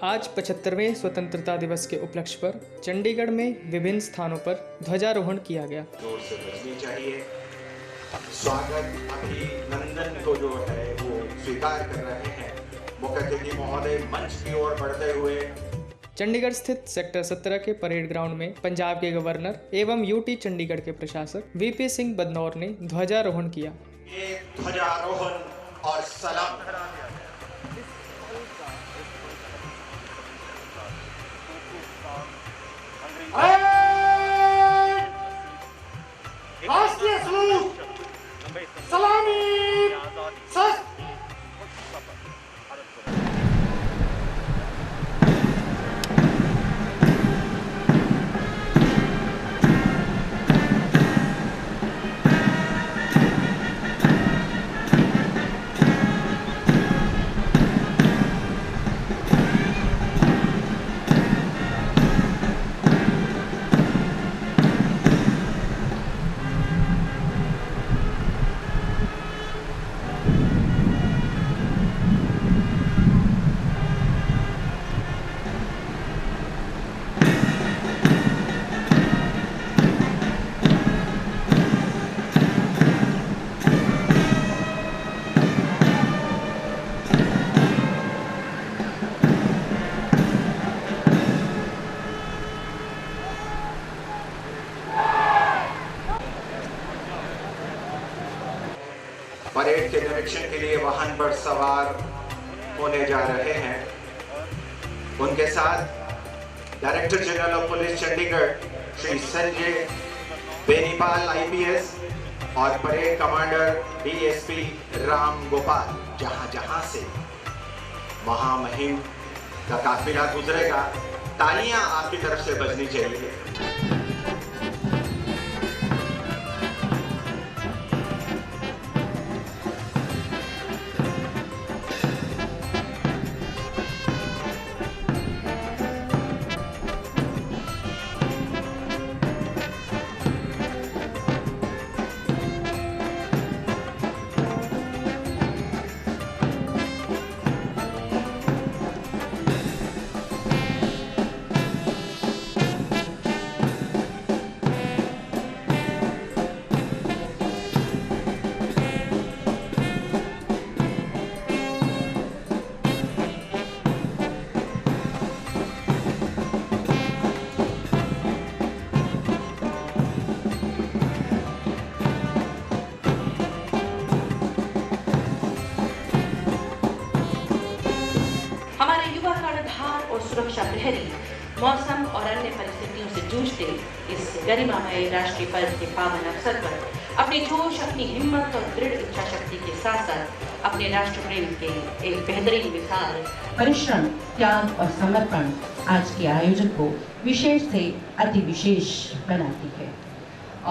आज 75वें स्वतंत्रता दिवस के उपलक्ष्य पर चंडीगढ़ में विभिन्न स्थानों पर ध्वजारोहण किया गया। जोर से बजनी चाहिए। स्वागत अभिनंदन को जो है वो स्वीकार कर रहे हैं मुख्य अतिथि महोदय मंच की ओर बढ़ते हुए। चंडीगढ़ स्थित सेक्टर 17 के परेड ग्राउंड में पंजाब के गवर्नर एवं यूटी चंडीगढ़ के प्रशासक वीपी सिंह बदनौर ने ध्वजारोहण किया। ये ध्वजारोहण और सलाम राष्ट्रीय सलूट, सलामी, शस्त्र। परेड के निरीक्षण के लिए वाहन पर सवार होने जा रहे हैं। उनके साथ director general of police Chandigarh Shri Sanjay Benipal IPS और parade commander DSP Ram Gopal. जहां जहां से महामहिम का काफिला गुजरेगा, तालियां आपकी तरफ से बजनी चाहिए। सुरक्षा प्रहरी मौसम और अन्य परिस्थितियों से जूझते इस गरिमामय राष्ट्रीय पर्व के पावन अवसर पर अपने जोश, अपनी हिम्मत और दृढ़ इच्छा शक्ति के साथ साथ अपने राष्ट्र प्रेम के एक बेहतरीन मिसाल परिश्रम, त्याग और समर्पण आज के आयोजन को विशेष से अति विशेष बनाती है।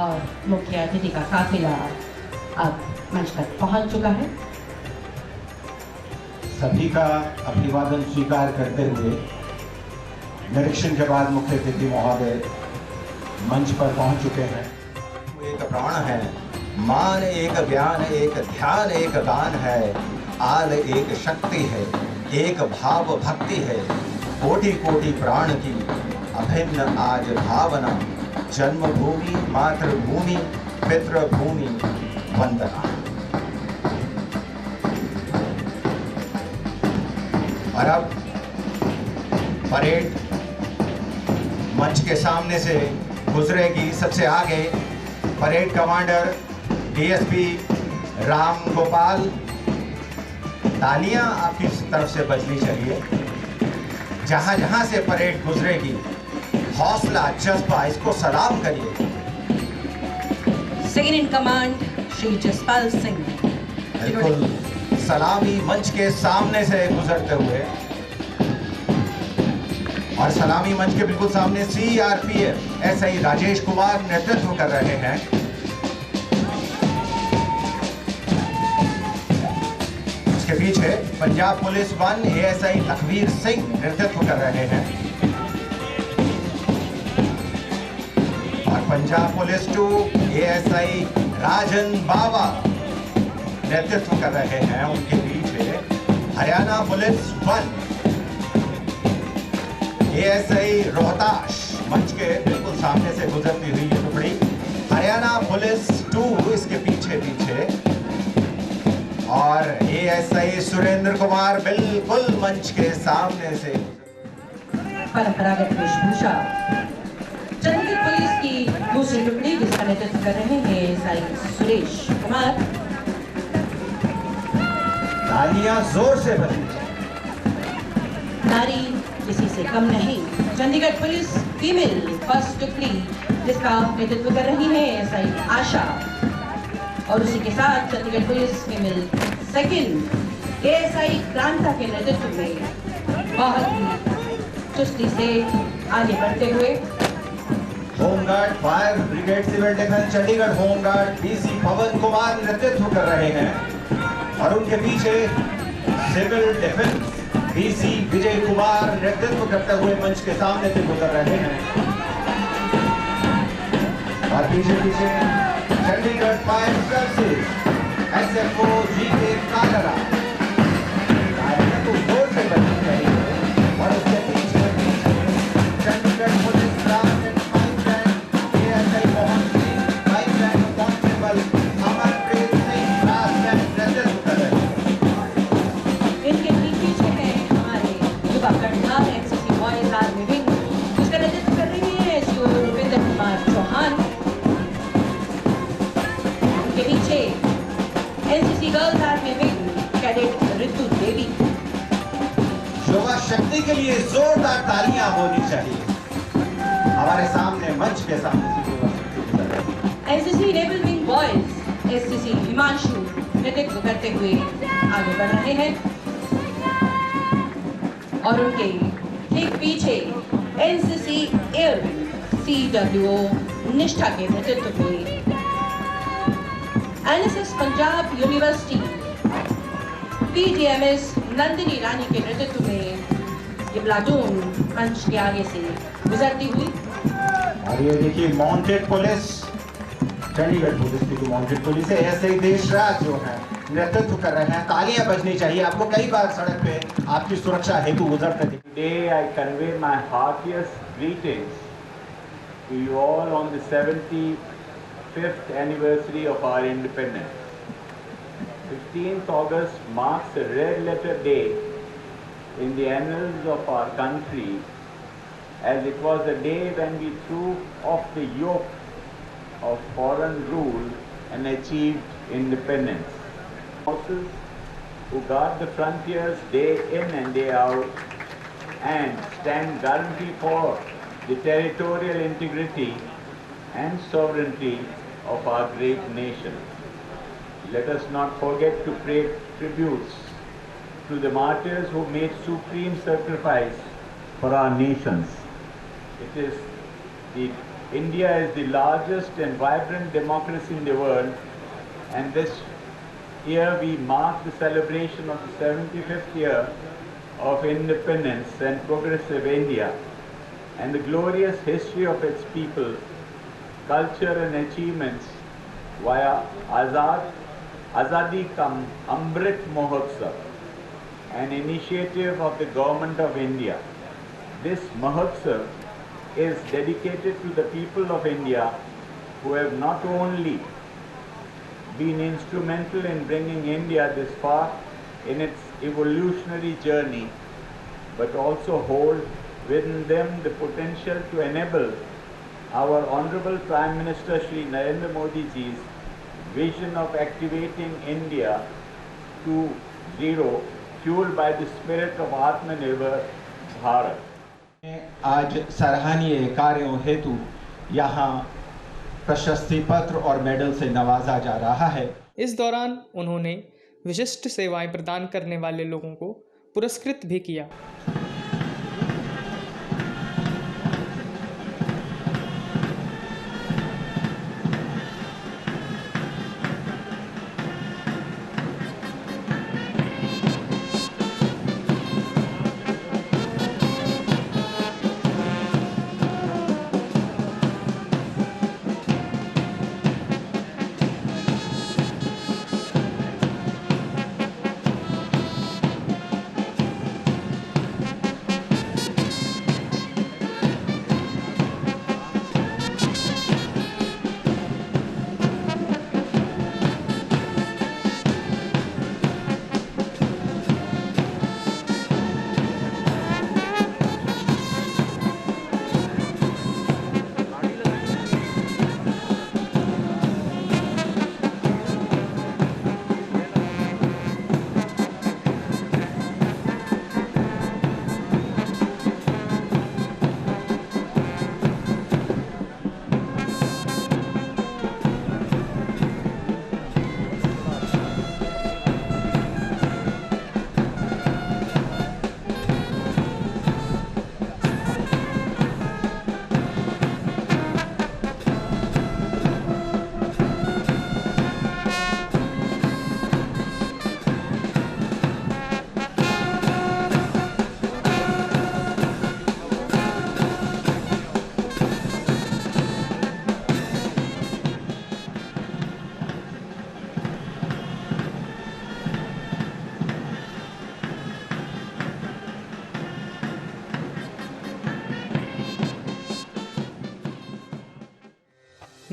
और मुख्य अतिथि का काफिला अब मंच तक पहुंच चुका है। सभी का अभिवादन स्वीकार करते हुए निरीक्षण के बाद मुख्य अतिथि महोदय मंच पर पहुंच चुके हैं। एक प्राण है, मान एक ज्ञान, एक ध्यान, एक गान है, आल एक शक्ति है, एक भाव भक्ति है, कोटि कोटि प्राण की अभिन्न आज भावना, जन्मभूमि मातृभूमि पितृभूमि वंदना। और अब परेड मंच के सामने से गुजरेगी। सबसे आगे parade commander DSP Ram Gopal. तालियां आपकी तरफ से बजनी चाहिए। जहां जहां से परेड गुजरेगी, हौसला, जज्बा, इसको सलाम करिए। Second in command Shri Jaspal Singh. बिल्कुल सलामी मंच के सामने से गुजरते हुए, और सलामी मंच के बिल्कुल सामने सीआरपीएफ एसआई राजेश कुमार नेतृत्व कर रहे हैं। उसके पीछे पंजाब पुलिस 1 एएसआई लखवीर सिंह नेतृत्व कर रहे हैं, और पंजाब पुलिस 2 एएसआई राजन बाबा नेतृत्व कर रहे हैं। उनके पीछे हरियाणा पुलिस 1 एएसआई रोहताश मंच के बिल्कुल सामने से गुजरती हुई ये टुकड़ी, हरियाणा पुलिस 2 इसके पीछे पीछे, और एएसआई सुरेंद्र कुमार बिल्कुल मंच के सामने से। परंपरागत वेशभूषा चंडीगढ़ पुलिस की दूसरी टुकड़ी जिसका नेतृत्व कर रहे हैं एएसआई सुरेश कुमार। तालियां जोर से बजनी। नारी किसी से कम नहीं, चंडीगढ़ पुलिस फीमेल फर्स्ट टुकड़ी जिसका नेतृत्व कर रही है एएसआई आशा, और उसी के साथ Chandigarh police female second ASI Kranta के नेतृत्व में बहुत ही चुस्ती से आगे बढ़ते हुए home guard fire brigade civil defence Chandigarh home guard DC Pawan Kumar नेतृत्व कर रहे हैं, और उनके पीछे civil defence DC Vijay Kumar नेतृत्व करते हुए मंच के सामने से गुजर रहे हैं, और पीछे पीछे Chandigarh fire services SFO GK Kalra. तो जोर से बजनी चाहिए, और उसके पीछे Chandigarh police branch and fine branch ASI Mohan Singh, fine branch constable Amarpreet Singh branch and नेतृत्व कर रहे हैं। इनके ठीक पीछे है हमारे युवा colonel NCC boys army wing जिसका नेतृत्व कर रही है एसओ रुपेंद्र कुमार चौहान। उनके पीछे NCC girls army wing cadet Ritu Devi. युवा शक्ति के लिए जोरदार तालियां होनी चाहिए। हमारे सामने मंच के सामने से युवा शक्ति गुजर रही है। NCC naval wing boys SCC Himanshu नेतृत्व करते हुए आगे बढ़ रहे हैं, और उनके ठीक पीछे एनसीसी एयर विंग सीडब्ल्यूओ निष्ठा के नेतृत्व में NSS Punjab university PDMS Nandini Rani के नेतृत्व में ये प्लाटून मंच के आगे से गुजरती हुई। और ये देखिए माउंटेड पुलिस, चंडीगढ़ पुलिस की जो माउंटेड पुलिस है, ऐसे ही देशराज जो है नेतृत्व कर रहे हैं। तालियां बजनी चाहिए। आपको कई बार सड़क पे आपकी सुरक्षा हेतु गुजरते थे। Today I convey my heartiest greetings to you all on the 75th anniversary of our independence. 15th August marks a red letter day in the annals of our country, as it was the day when we threw off the yoke of foreign rule and achieved independence. Forces who guard the frontiers day in and day out and stand guarantee for the territorial integrity and sovereignty of our great nation. Let us not forget to pay tributes to the martyrs who made supreme sacrifice for our nations. India is the largest and vibrant democracy in the world, and this year we mark the celebration of the 75th year of independence and progressive India, and the glorious history of its people, culture and achievements via Azadi Ka Amrit Mahotsav, an initiative of the Government of India. This Mahotsav is dedicated to the people of India who have not only been instrumental in bringing India this far in its evolutionary journey, but also hold within them the potential to enable our Honorable Prime Minister Shri Narendra Modi ji's vision of activating India to zero, fueled by the spirit of Atmanirbhar Bharat. आज सराहनीय कार्यों हेतु यहाँ प्रशस्ति पत्र और medal से नवाजा जा रहा है। इस दौरान उन्होंने विशिष्ट सेवाएं प्रदान करने वाले लोगों को पुरस्कृत भी किया।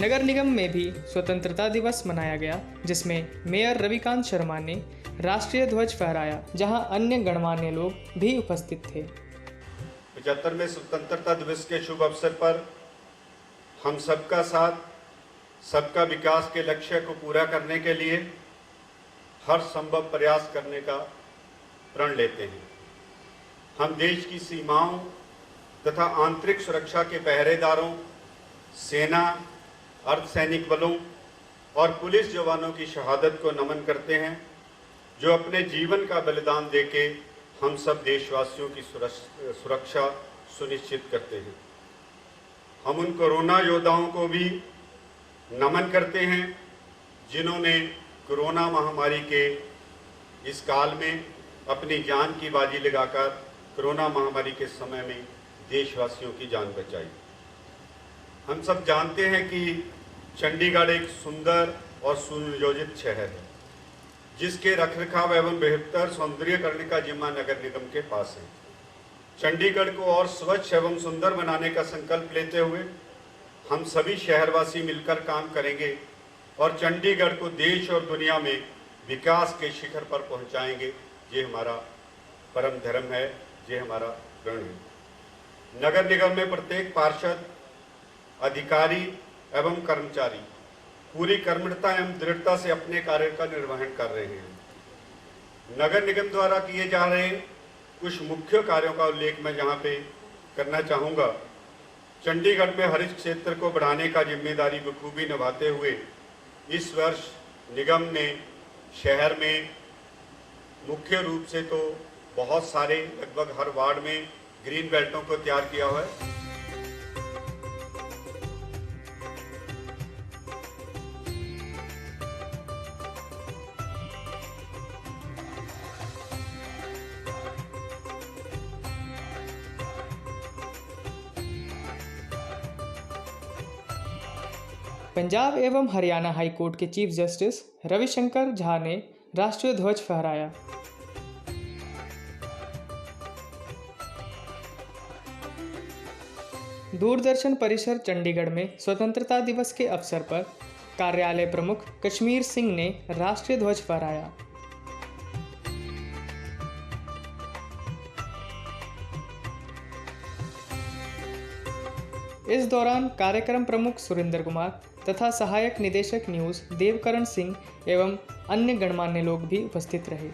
नगर निगम में भी स्वतंत्रता दिवस मनाया गया, जिसमें मेयर रविकांत शर्मा ने राष्ट्रीय ध्वज फहराया, जहां अन्य गणमान्य लोग भी उपस्थित थे। 75वें स्वतंत्रता दिवस के शुभ अवसर पर हम सबका साथ, सबका विकास के लक्ष्य को पूरा करने के लिए हर संभव प्रयास करने का प्रण लेते हैं। हम देश की सीमाओं तथा आंतरिक सुरक्षा के पहरेदारों, सेना, अर्धसैनिक बलों और पुलिस जवानों की शहादत को नमन करते हैं, जो अपने जीवन का बलिदान देके हम सब देशवासियों की सुरक्षा सुनिश्चित करते हैं। हम उन कोरोना योद्धाओं को भी नमन करते हैं, जिन्होंने कोरोना महामारी के इस काल में अपनी जान की बाजी लगाकर कोरोना महामारी के समय में देशवासियों की जान बचाई। हम सब जानते हैं कि चंडीगढ़ एक सुंदर और सुनियोजित शहर है, जिसके रखरखाव एवं बेहतर सौंदर्यीकरण का जिम्मा नगर निगम के पास है। चंडीगढ़ को और स्वच्छ एवं सुंदर बनाने का संकल्प लेते हुए हम सभी शहरवासी मिलकर काम करेंगे और चंडीगढ़ को देश और दुनिया में विकास के शिखर पर पहुंचाएंगे। ये हमारा परम धर्म है, ये हमारा प्रण है। नगर निगम में प्रत्येक पार्षद, अधिकारी एवं कर्मचारी पूरी कर्मठता एवं दृढ़ता से अपने कार्य का निर्वहन कर रहे हैं। नगर निगम द्वारा किए जा रहे कुछ मुख्य कार्यों का उल्लेख मैं यहाँ पे करना चाहूँगा। चंडीगढ़ में हरित क्षेत्र को बढ़ाने का जिम्मेदारी बखूबी निभाते हुए इस वर्ष निगम ने शहर में मुख्य रूप से तो बहुत सारे, लगभग हर वार्ड में ग्रीन बेल्टों को तैयार किया हुआ है। पंजाब एवं हरियाणा हाई कोर्ट के चीफ जस्टिस रविशंकर झा ने राष्ट्रीय ध्वज फहराया। दूरदर्शन परिसर चंडीगढ़ में स्वतंत्रता दिवस के अवसर पर कार्यालय प्रमुख कश्मीर सिंह ने राष्ट्रीय ध्वज फहराया। इस दौरान कार्यक्रम प्रमुख सुरेंद्र कुमार तथा सहायक निदेशक न्यूज़ देवकरण सिंह एवं अन्य गणमान्य लोग भी उपस्थित रहे।